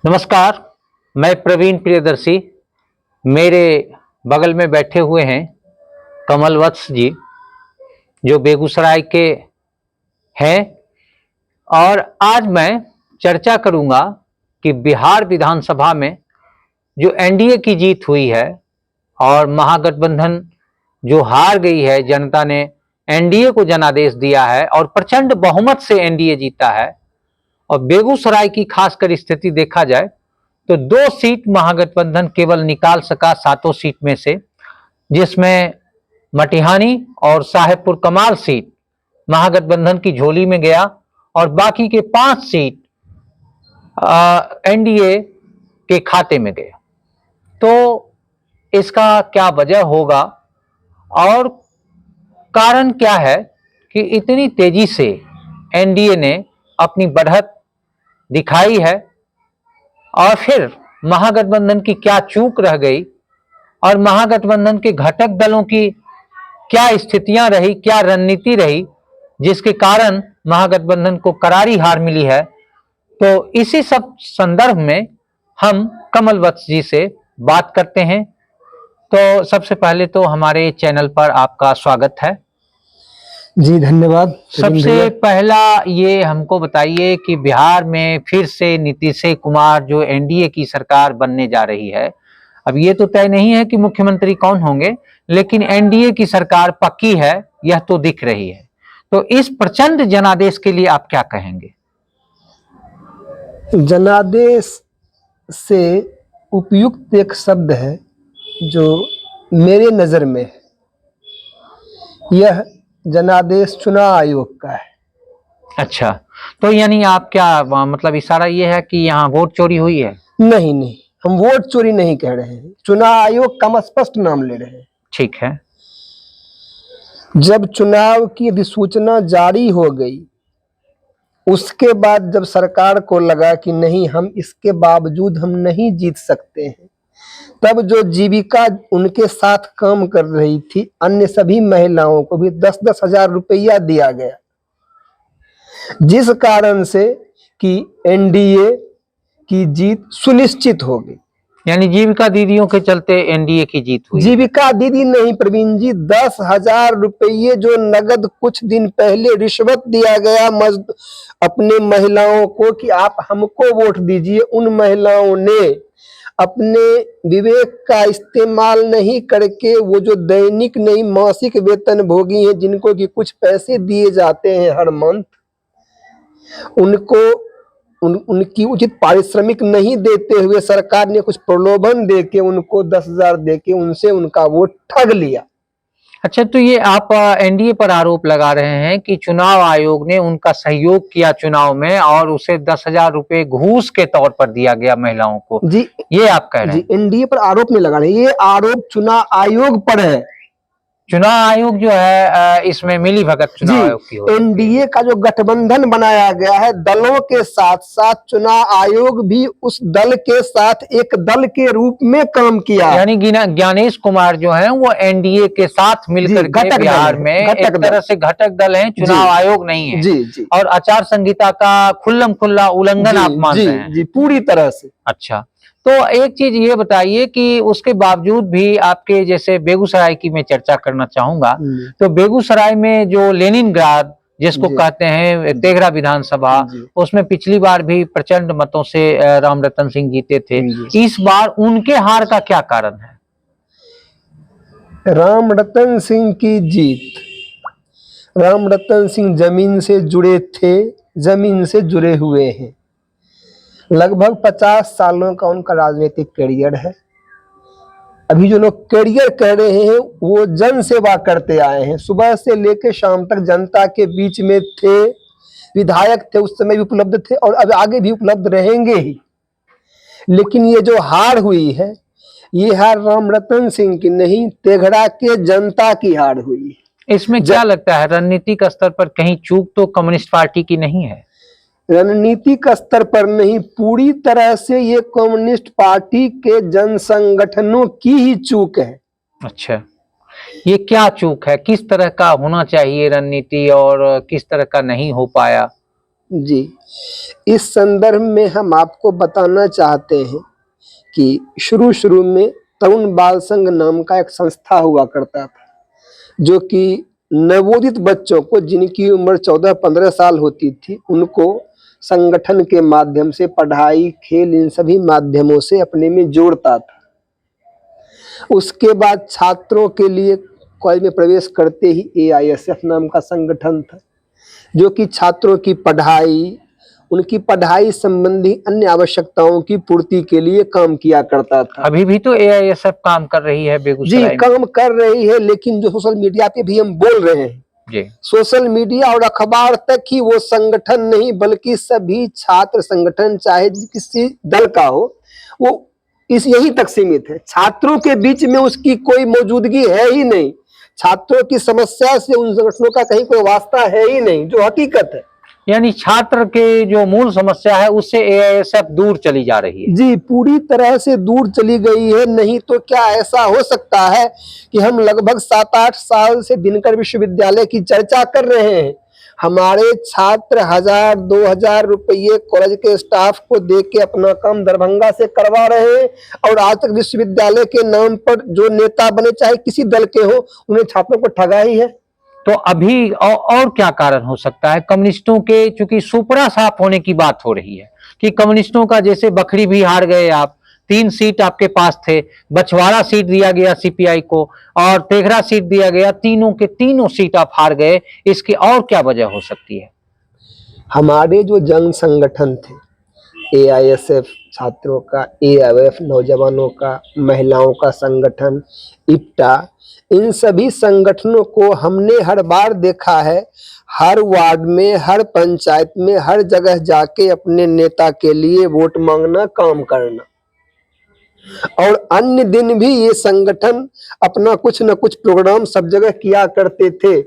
नमस्कार। मैं प्रवीण प्रियदर्शी। मेरे बगल में बैठे हुए हैं कमल वत्स जी, जो बेगूसराय के हैं। और आज मैं चर्चा करूंगा कि बिहार विधानसभा में जो एनडीए की जीत हुई है और महागठबंधन जो हार गई है, जनता ने एनडीए को जनादेश दिया है और प्रचंड बहुमत से एनडीए जीता है। और बेगूसराय की खासकर स्थिति देखा जाए तो 2 सीट महागठबंधन केवल निकाल सका 7 सीट में से, जिसमें मटिहानी और साहेबपुर कमाल सीट महागठबंधन की झोली में गया और बाकी के 5 सीट एनडीए के खाते में गए। तो इसका क्या वजह होगा और कारण क्या है कि इतनी तेजी से एनडीए ने अपनी बढ़त दिखाई है, और फिर महागठबंधन की क्या चूक रह गई और महागठबंधन के घटक दलों की क्या स्थितियां रही, क्या रणनीति रही, जिसके कारण महागठबंधन को करारी हार मिली है। तो इसी सब संदर्भ में हम कमल वत्स जी से बात करते हैं। तो सबसे पहले तो हमारे चैनल पर आपका स्वागत है। जी धन्यवाद। सबसे पहला ये हमको बताइए कि बिहार में फिर से नीतीश कुमार जो एनडीए की सरकार बनने जा रही है, अब ये तो तय नहीं है कि मुख्यमंत्री कौन होंगे, लेकिन एनडीए की सरकार पक्की है, यह तो दिख रही है। तो इस प्रचंड जनादेश के लिए आप क्या कहेंगे? जनादेश से उपयुक्त एक शब्द है जो मेरे नजर में है, यह जनादेश चुनाव आयोग का है। अच्छा, तो यानी आप क्या मतलब इशारा ये है कि यहाँ वोट चोरी हुई है? नहीं नहीं, हम वोट चोरी नहीं कह रहे हैं, चुनाव आयोग का हम स्पष्ट नाम ले रहे हैं। ठीक है। जब चुनाव की अधिसूचना जारी हो गई, उसके बाद जब सरकार को लगा कि नहीं, हम इसके बावजूद हम नहीं जीत सकते हैं, तब जो जीविका उनके साथ काम कर रही थी अन्य सभी महिलाओं को भी 10-10 हजार रुपया दिया गया, जिस कारण से कि एनडीए की जीत सुनिश्चित हो गई। यानी जीविका दीदियों के चलते एनडीए की जीत हुई। जीविका दीदी नहीं प्रवीण जी, 10 हजार रुपये जो नगद कुछ दिन पहले रिश्वत दिया गया अपने महिलाओं को कि आप हमको वोट दीजिए, उन महिलाओं ने अपने विवेक का इस्तेमाल नहीं करके वो जो दैनिक नहीं मासिक वेतन भोगी हैं, जिनको कि कुछ पैसे दिए जाते हैं हर मंथ, उनको उनकी उचित पारिश्रमिक नहीं देते हुए सरकार ने कुछ प्रलोभन देके उनको 10 हजार देके उनसे उनका वोट ठग लिया। अच्छा, तो ये आप एनडीए पर आरोप लगा रहे हैं कि चुनाव आयोग ने उनका सहयोग किया चुनाव में और उसे 10,000 रुपए घूस के तौर पर दिया गया महिलाओं को। जी, ये आप कह रहे हैं? जी, एनडीए पर आरोप नहीं लगा रहे, ये आरोप चुनाव आयोग पर है। चुनाव आयोग जो है इसमें मिली भगत चुनाव आयोग की हो। एनडीए का जो गठबंधन बनाया गया है दलों के साथ साथ, चुनाव आयोग भी उस दल के साथ एक दल के रूप में काम किया। यानी ज्ञानेश कुमार जो है वो एनडीए के साथ मिलकर के बिहार में एक तरह से घटक दल है, चुनाव आयोग नहीं है। जी जी। और आचार संहिता का खुल्लम खुल्ला उल्लंघन आप मान रहे हैं? जी, पूरी तरह से। अच्छा, तो एक चीज ये बताइए कि उसके बावजूद भी आपके जैसे बेगूसराय की मैं चर्चा करना चाहूंगा, तो बेगूसराय में जो लेनिनग्राद जिसको कहते हैं तेघड़ा विधानसभा, उसमें पिछली बार भी प्रचंड मतों से रामरतन सिंह जीते थे। इस बार उनके हार का क्या कारण है? रामरतन सिंह की जीत, रामरतन सिंह जमीन से जुड़े थे, जमीन से जुड़े हुए हैं। लगभग 50 सालों का उनका राजनीतिक करियर है। अभी जो लोग करियर कर रहे हैं वो जन सेवा करते आए हैं, सुबह से लेकर शाम तक जनता के बीच में थे, विधायक थे, उस समय भी उपलब्ध थे और अब आगे भी उपलब्ध रहेंगे ही। लेकिन ये जो हार हुई है, ये हार रामरतन सिंह की नहीं, तेघड़ा के जनता की हार हुई है। इसमें क्या लगता है, रणनीतिक स्तर पर कहीं चूक तो कम्युनिस्ट पार्टी की नहीं है? रणनीतिक स्तर पर नहीं, पूरी तरह से ये कम्युनिस्ट पार्टी के जन संगठनों की ही चूक है। अच्छा, ये क्या चूक है? किस तरह का होना चाहिए रणनीति और किस तरह का नहीं हो पाया? जी, इस संदर्भ में हम आपको बताना चाहते हैं कि शुरू में तरुण बाल संघ नाम का एक संस्था हुआ करता था, जो कि नवोदित बच्चों को, जिनकी उम्र 14-15 साल होती थी, उनको संगठन के माध्यम से पढ़ाई, खेल, इन सभी माध्यमों से अपने में जोड़ता था। उसके बाद छात्रों के लिए कॉलेज में प्रवेश करते ही एआईएसएफ नाम का संगठन था, जो कि छात्रों की पढ़ाई, उनकी पढ़ाई संबंधी अन्य आवश्यकताओं की पूर्ति के लिए काम किया करता था। अभी भी तो एआईएसएफ काम कर रही है जी, बेगूसराय में। काम कर रही है, लेकिन जो सोशल मीडिया पे भी हम बोल रहे हैं, जी, सोशल मीडिया और अखबार तक ही वो संगठन नहीं, बल्कि सभी छात्र संगठन, चाहे किसी दल का हो, वो इस यही तक सीमित है। छात्रों के बीच में उसकी कोई मौजूदगी है ही नहीं। छात्रों की समस्या से उन संगठनों का कहीं कोई वास्ता है ही नहीं, जो हकीकत है। यानी छात्र के जो मूल समस्या है उससे एआईएसएफ दूर चली जा रही है। जी, पूरी तरह से दूर चली गई है। नहीं तो क्या ऐसा हो सकता है कि हम लगभग 7-8 साल से दिनकर विश्वविद्यालय की चर्चा कर रहे हैं, हमारे छात्र 1000-2000 रुपये कॉलेज के स्टाफ को दे के अपना काम दरभंगा से करवा रहे हैं, और आज तक विश्वविद्यालय के नाम पर जो नेता बने, चाहे किसी दल के हो, उन्हें छात्रों को ठगा ही है। तो अभी और क्या कारण हो सकता है? कम्युनिस्टों के चूंकि सुपड़ा साफ होने की बात हो रही है कि कम्युनिस्टों का, जैसे बखरी भी हार गए आप, 3 सीट आपके पास थे, बछवाड़ा सीट दिया गया सीपीआई को और तेघरा सीट दिया गया, तीनों के तीनों सीट आप हार गए, इसकी और क्या वजह हो सकती है? हमारे जो जंग संगठन थे, एआईएसएफ छात्रों का, एआईएफ नौजवानों का, महिलाओं का संगठन, इप्टा, इन सभी संगठनों को हमने हर बार देखा है, हर वार्ड में, हर पंचायत में, हर जगह जाके अपने नेता के लिए वोट मांगना, काम करना। और अन्य दिन भी ये संगठन अपना कुछ न कुछ प्रोग्राम सब जगह किया करते थे।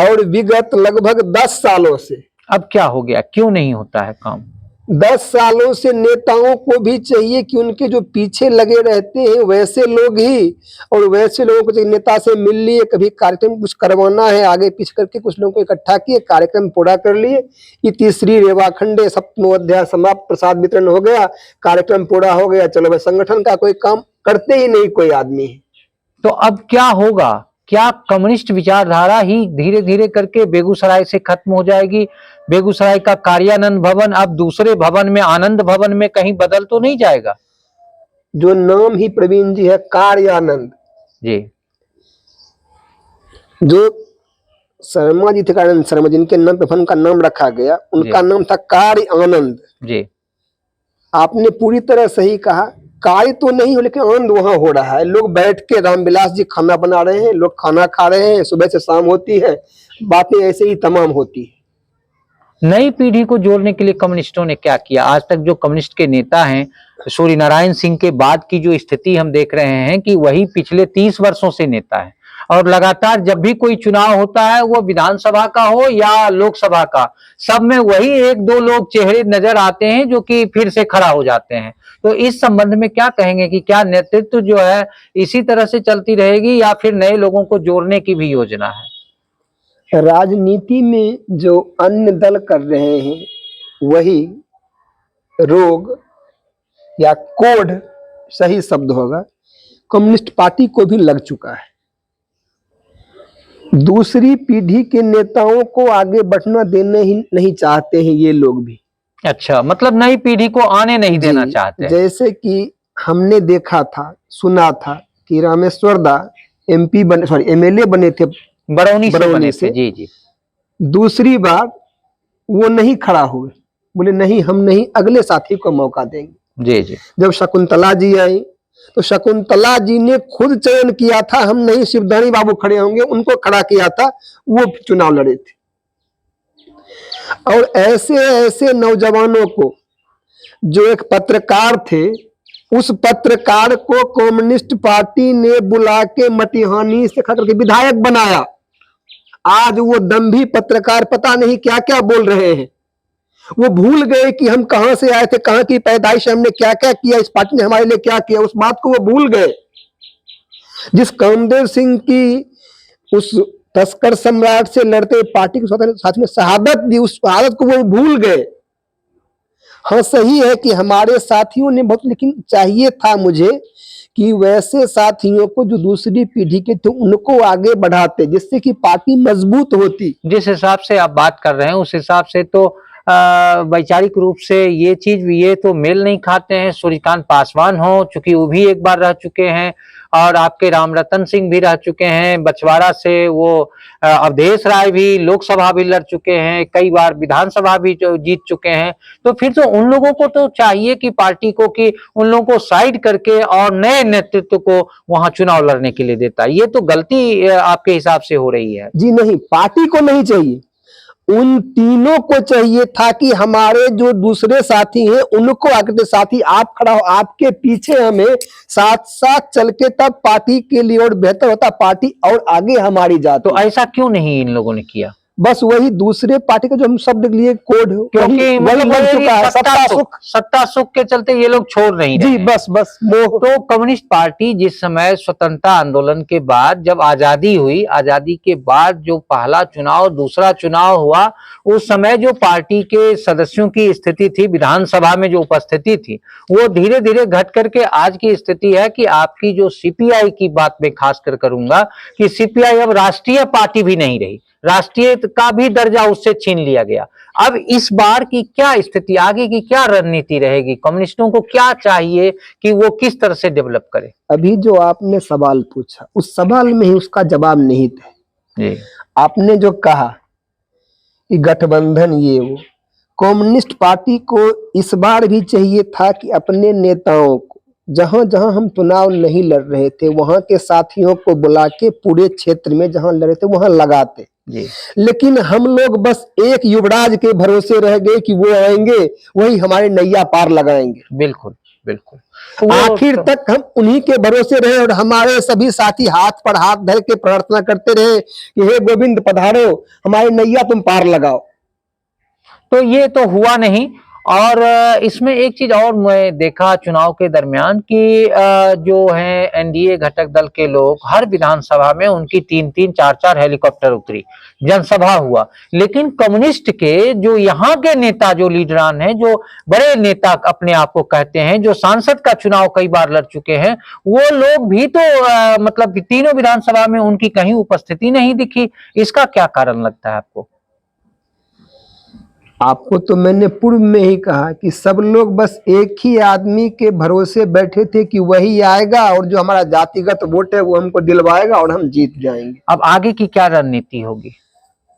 और विगत लगभग 10 सालों से, अब क्या हो गया, क्यों नहीं होता है काम? 10 सालों से नेताओं को भी चाहिए कि उनके जो पीछे लगे रहते हैं वैसे लोग ही, और वैसे लोगों को चाहिए नेता से मिल लिए, कभी कार्यक्रम कुछ करवाना है, आगे पीछे करके कुछ लोगों को इकट्ठा किए, कार्यक्रम पूरा कर लिए, ये तीसरी रेवाखंडे सप्तमो अध्याय समाप्त, प्रसाद वितरण हो गया, कार्यक्रम पूरा हो गया, चलो भाई, संगठन का कोई काम करते ही नहीं कोई आदमी। तो अब क्या होगा? क्या कम्युनिस्ट विचारधारा ही धीरे धीरे करके बेगूसराय से खत्म हो जाएगी? बेगूसराय का कार्यानंद भवन अब दूसरे भवन में, आनंद भवन में कहीं बदल तो नहीं जाएगा? जो नाम ही प्रवीण जी है, कार्यानंद जी, जो शर्मा जी थे, कार्यानंद शर्मा, जिनके नाम पे भवन का नाम रखा गया, उनका नाम था कार्य आनंद। जी, आपने पूरी तरह सही कहा, कार्य तो नहीं हो, लेकिन आनंद वहां हो रहा है। लोग बैठ के, रामविलास जी खाना बना रहे हैं, लोग खाना खा रहे हैं, सुबह से शाम होती है, बातें ऐसे ही तमाम होती है। नई पीढ़ी को जोड़ने के लिए कम्युनिस्टों ने क्या किया? आज तक जो कम्युनिस्ट के नेता हैं, सूर्य नारायण सिंह के बाद की जो स्थिति हम देख रहे हैं कि वही पिछले 30 वर्षों से नेता है, और लगातार जब भी कोई चुनाव होता है, वो विधानसभा का हो या लोकसभा का, सब में वही 1-2 लोग चेहरे नजर आते हैं जो कि फिर से खड़ा हो जाते हैं। तो इस संबंध में क्या कहेंगे कि क्या नेतृत्व जो है इसी तरह से चलती रहेगी या फिर नए लोगों को जोड़ने की भी योजना है? राजनीति में जो अन्य दल कर रहे हैं वही रोग या कोढ़, सही शब्द होगा, कम्युनिस्ट पार्टी को भी लग चुका है। दूसरी पीढ़ी के नेताओं को आगे बढ़ना देना ही नहीं चाहते हैं ये लोग भी। अच्छा, मतलब नई पीढ़ी को आने नहीं देना चाहते हैं। जैसे कि हमने देखा था, सुना था कि रामेश्वर दा एमपी बने, सॉरी एमएलए बने थे बरौनी से बने से। थे। जी जी। दूसरी बार वो नहीं खड़ा हुए, बोले नहीं, हम नहीं, अगले साथी को मौका देंगे। जी जी। जब शकुंतला जी आई तो शकुंतला जी ने खुद चयन किया था, हम नहीं, शिवदानी बाबू खड़े होंगे, उनको खड़ा किया था, वो चुनाव लड़े थे। और ऐसे ऐसे नौजवानों को, जो एक पत्रकार थे, उस पत्रकार को कम्युनिस्ट पार्टी ने बुला के मटिहानी से खतर के विधायक बनाया। आज वो दम्भी पत्रकार पता नहीं क्या क्या बोल रहे हैं, वो भूल गए कि हम कहां से आए थे, कहां की पैदाइश, हमने क्या क्या किया, इस पार्टी ने हमारे लिए क्या किया, उस बात को वो भूल गए। जिस कामदेव सिंह की उस तस्कर सम्राट से लड़ते हुए पार्टी के साथ में शहादत दी, उस शहादत को वो भूल गए। हाँ सही है कि हमारे साथियों ने बहुत, लेकिन चाहिए था मुझे कि वैसे साथियों को जो दूसरी पीढ़ी के थे उनको आगे बढ़ाते, जिससे कि पार्टी मजबूत होती। जिस हिसाब से आप बात कर रहे हैं उस हिसाब से तो वैचारिक रूप से ये चीज ये तो मेल नहीं खाते हैं। सूर्यकांत पासवान हो, चूंकि वो भी एक बार रह चुके हैं, और आपके रामरतन सिंह भी रह चुके हैं बछवाड़ा से, वो अवधेश राय भी लोकसभा भी लड़ चुके हैं, कई बार विधानसभा भी जो जीत चुके हैं। तो फिर तो उन लोगों को तो चाहिए कि पार्टी को कि उन लोगों को साइड करके और नए नेतृत्व को वहां चुनाव लड़ने के लिए देता। ये तो गलती आपके हिसाब से हो रही है। जी नहीं, पार्टी को नहीं चाहिए, उन तीनों को चाहिए था कि हमारे जो दूसरे साथी हैं उनको आगे, साथी आप खड़ा हो, आपके पीछे हमें साथ साथ चल के तब पार्टी के लिए और बेहतर होता, पार्टी और आगे हमारी जाती। तो ऐसा क्यों नहीं इन लोगों ने किया? बस वही दूसरे पार्टी का जो हम शब्द लिए कोड, क्योंकि वही मतलब बन चुका है, सत्ता सुख के चलते ये लोग छोड़ नहीं रहे जी, हैं। बस मोह। तो कम्युनिस्ट पार्टी जिस समय स्वतंत्रता आंदोलन के बाद जब आजादी हुई, आजादी के बाद जो पहला चुनाव दूसरा चुनाव हुआ, उस समय जो पार्टी के सदस्यों की स्थिति थी, विधानसभा में जो उपस्थिति थी, वो धीरे धीरे घट करके आज की स्थिति है कि आपकी जो सीपीआई की बात में खासकर करूंगा कि सीपीआई अब राष्ट्रीय पार्टी भी नहीं रही, राष्ट्रीय का भी दर्जा उससे छीन लिया गया। अब इस बार की क्या स्थिति, आगे की क्या रणनीति रहेगी, कम्युनिस्टों को क्या चाहिए कि वो किस तरह से डेवलप करे? अभी जो आपने सवाल पूछा उस सवाल में ही उसका जवाब नहीं था। जी। आपने जो कहा कि गठबंधन ये वो, कम्युनिस्ट पार्टी को इस बार भी चाहिए था कि अपने नेताओं को जहां जहां हम चुनाव नहीं लड़ रहे थे वहां के साथियों को बुला के पूरे क्षेत्र में जहां लड़ रहे थे वहां लगाते। जी। लेकिन हम लोग बस एक युवराज के भरोसे रह गए कि वो आएंगे वही हमारे नैया पार लगाएंगे। बिल्कुल बिल्कुल, तो आखिर तक हम उन्हीं के भरोसे रहे और हमारे सभी साथी हाथ पर हाथ धर के प्रार्थना करते रहे कि हे गोविंद पधारो, हमारी नैया तुम पार लगाओ। तो ये तो हुआ नहीं। और इसमें एक चीज और मैं देखा चुनाव के दरमियान कि जो है एनडीए घटक दल के लोग हर विधानसभा में उनकी 3-3 4-4 हेलीकॉप्टर उतरी, जनसभा हुआ, लेकिन कम्युनिस्ट के जो यहाँ के नेता, जो लीडरान हैं, जो बड़े नेता अपने आप को कहते हैं, जो सांसद का चुनाव कई बार लड़ चुके हैं, वो लोग भी तो मतलब तीनों विधानसभा में उनकी कहीं उपस्थिति नहीं दिखी। इसका क्या कारण लगता है आपको? आपको तो मैंने पूर्व में ही कहा कि सब लोग बस एक ही आदमी के भरोसे बैठे थे कि वही आएगा और जो हमारा जातिगत वोट है वो हमको दिलवाएगा और हम जीत जाएंगे। अब आगे की क्या रणनीति होगी?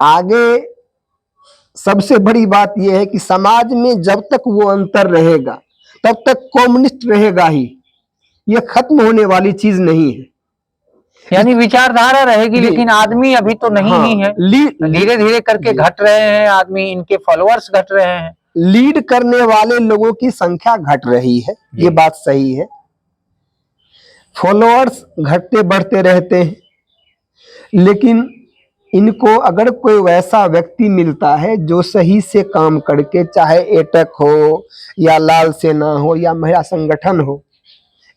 आगे सबसे बड़ी बात यह है कि समाज में जब तक वो अंतर रहेगा तब तक कम्युनिस्ट रहेगा ही, यह खत्म होने वाली चीज नहीं है। यानी विचारधारा रहेगी, लेकिन आदमी अभी तो नहीं हाँ, ही है, धीरे धीरे करके घट रहे हैं आदमी, इनके फॉलोअर्स घट रहे हैं, लीड करने वाले लोगों की संख्या घट रही है, ये बात सही है। फॉलोअर्स घटते बढ़ते रहते हैं, लेकिन इनको अगर कोई वैसा व्यक्ति मिलता है जो सही से काम करके, चाहे एटक हो या लाल सेना हो या महिला संगठन हो,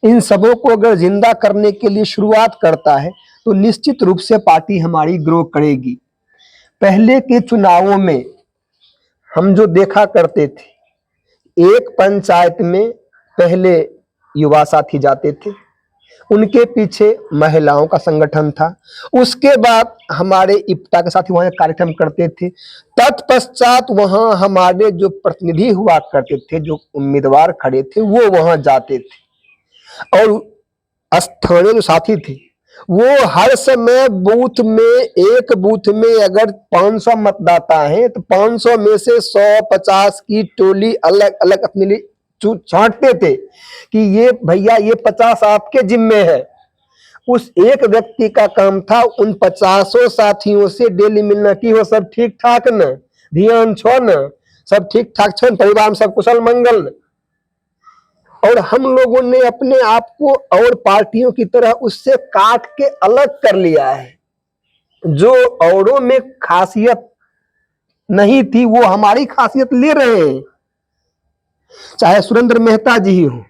इन सबों को अगर जिंदा करने के लिए शुरुआत करता है तो निश्चित रूप से पार्टी हमारी ग्रो करेगी। पहले के चुनावों में हम जो देखा करते थे, एक पंचायत में पहले युवा साथी जाते थे, उनके पीछे महिलाओं का संगठन था, उसके बाद हमारे इप्टा के साथी वहां कार्यक्रम करते थे, तत्पश्चात वहां हमारे जो प्रतिनिधि हुआ करते थे, जो उम्मीदवार खड़े थे, वो वहां जाते थे। और स्थानीय जो साथी थे वो हर समय बूथ में, एक बूथ में अगर 500 मतदाता हैं तो 500 में से 150 की टोली अलग अलग अपने लिए छांटते थे कि ये भैया ये 50 आपके जिम्मे है। उस एक व्यक्ति का काम था उन 50 साथियों से डेली मिलना कि हो सब ठीक ठाक न, ध्यान छो न, सब ठीक ठाक छो, परिवार में सब कुशल मंगल न। और हम लोगों ने अपने आप को और पार्टियों की तरह उससे काट के अलग कर लिया है। जो औरों में खासियत नहीं थी वो हमारी खासियत ले रहे हैं। चाहे सुरेंद्र मेहता जी ही हो,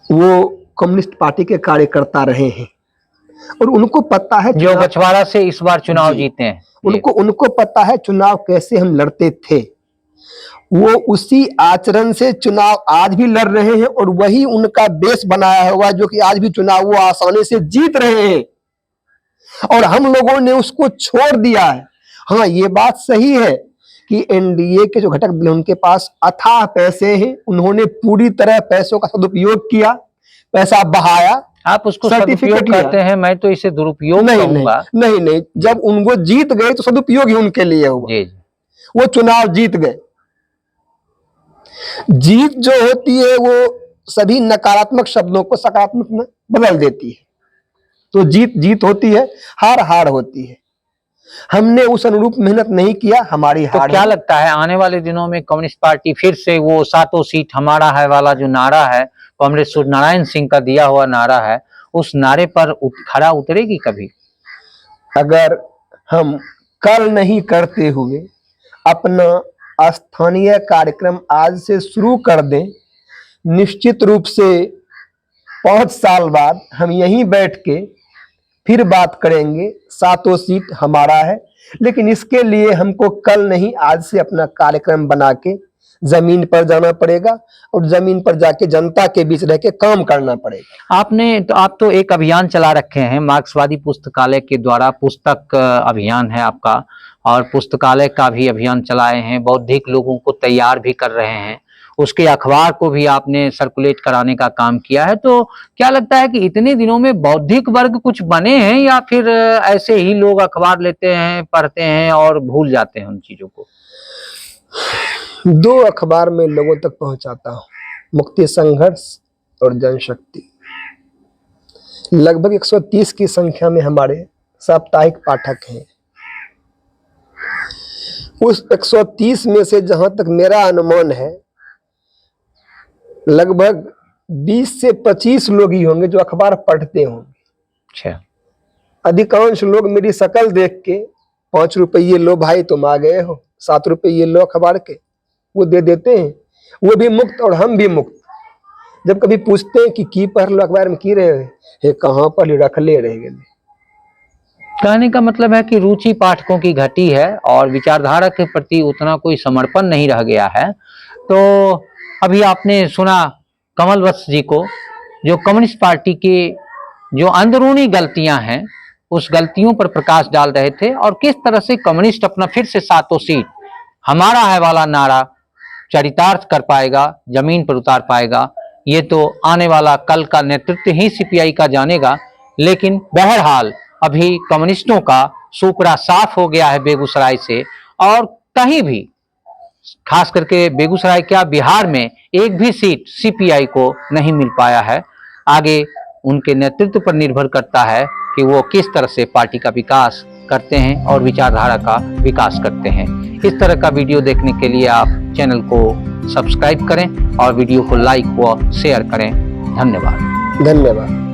वो कम्युनिस्ट पार्टी के कार्यकर्ता रहे हैं, और उनको पता है जो बछवाड़ा से इस बार चुनाव जीते हैं, उनको पता है चुनाव कैसे हम लड़ते थे। वो उसी आचरण से चुनाव आज भी लड़ रहे हैं और वही उनका बेस बनाया हुआ जो कि आज भी चुनाव वो आसानी से जीत रहे हैं और हम लोगों ने उसको छोड़ दिया है। हाँ, ये बात सही है कि एनडीए के जो घटक दल उनके पास अथाह पैसे हैं, उन्होंने पूरी तरह पैसों का सदुपयोग किया, पैसा बहाया। आप उसको सदुपयोग कहते हैं, मैं तो इसे दुरुपयोग कहूंगा। नहीं, जब उनको जीत गए तो सदुपयोग ही उनके लिए हुआ। वो चुनाव जीत गए। जीत जो होती है वो सभी नकारात्मक शब्दों को सकारात्मक में बदल देती है। तो जीत जीत होती है, हार हार होती है। हमने उस अनुरूप मेहनत नहीं किया, हमारी हार। तो क्या लगता है आने वाले दिनों में कम्युनिस्ट पार्टी फिर से वो 7 सीट हमारा है वाला जो नारा है, कॉमरेड सूर्य नारायण सिंह का दिया हुआ नारा है, उस नारे पर खरा उतरेगी कभी? अगर हम कल नहीं करते हुए अपना स्थानीय कार्यक्रम आज से शुरू कर दें, निश्चित रूप से 5 साल बाद हम यहीं बैठ के फिर बात करेंगे 7 सीट हमारा है। लेकिन इसके लिए हमको कल नहीं, आज से अपना कार्यक्रम बना के जमीन पर जाना पड़ेगा और जमीन पर जाके जनता के बीच रह के काम करना पड़ेगा। आप तो एक अभियान चला रखे हैं, मार्क्सवादी पुस्तकालय के द्वारा पुस्तक अभियान है आपका, और पुस्तकालय का भी अभियान चलाए हैं, बौद्धिक लोगों को तैयार भी कर रहे हैं, उसके अखबार को भी आपने सर्कुलेट कराने का काम किया है। तो क्या लगता है कि इतने दिनों में बौद्धिक वर्ग कुछ बने हैं या फिर ऐसे ही लोग अखबार लेते हैं, पढ़ते हैं और भूल जाते हैं उन चीजों को? 2 अखबार में लोगों तक पहुंचाता हूं, मुक्ति संघर्ष और जनशक्ति। लगभग 130 की संख्या में हमारे साप्ताहिक पाठक हैं। उस 130 में से जहां तक मेरा अनुमान है, लगभग 20 से 25 लोग ही होंगे जो अखबार पढ़ते होंगे। अच्छा। अधिकांश लोग मेरी शक्ल देख के 5 रुपये लो भाई तुम आ गए हो, 7 रुपये लो अखबार के, वो दे देते हैं। वो भी मुफ्त और हम भी मुफ्त। जब कभी पूछते हैं कि की पढ़ लो अखबार में, की रहे हे कहाँ पर रख ले रह गए। कहने का मतलब है कि रुचि पाठकों की घटी है और विचारधारा के प्रति उतना कोई समर्पण नहीं रह गया है। तो अभी आपने सुना कमल वत्स जी को, जो कम्युनिस्ट पार्टी की जो अंदरूनी गलतियां हैं उस गलतियों पर प्रकाश डाल रहे थे और किस तरह से कम्युनिस्ट अपना फिर से 7 सीट हमारा है वाला नारा चरितार्थ कर पाएगा, जमीन पर उतार पाएगा, ये तो आने वाला कल का नेतृत्व ही सीपीआई का जानेगा। लेकिन बहरहाल अभी कम्युनिस्टों का सूपड़ा साफ हो गया है बेगूसराय से, और कहीं भी खास करके बेगूसराय क्या बिहार में एक भी सीट सीपीआई को नहीं मिल पाया है। आगे उनके नेतृत्व पर निर्भर करता है कि वो किस तरह से पार्टी का विकास करते हैं और विचारधारा का विकास करते हैं। इस तरह का वीडियो देखने के लिए आप चैनल को सब्सक्राइब करें और वीडियो को लाइक व शेयर करें। धन्यवाद।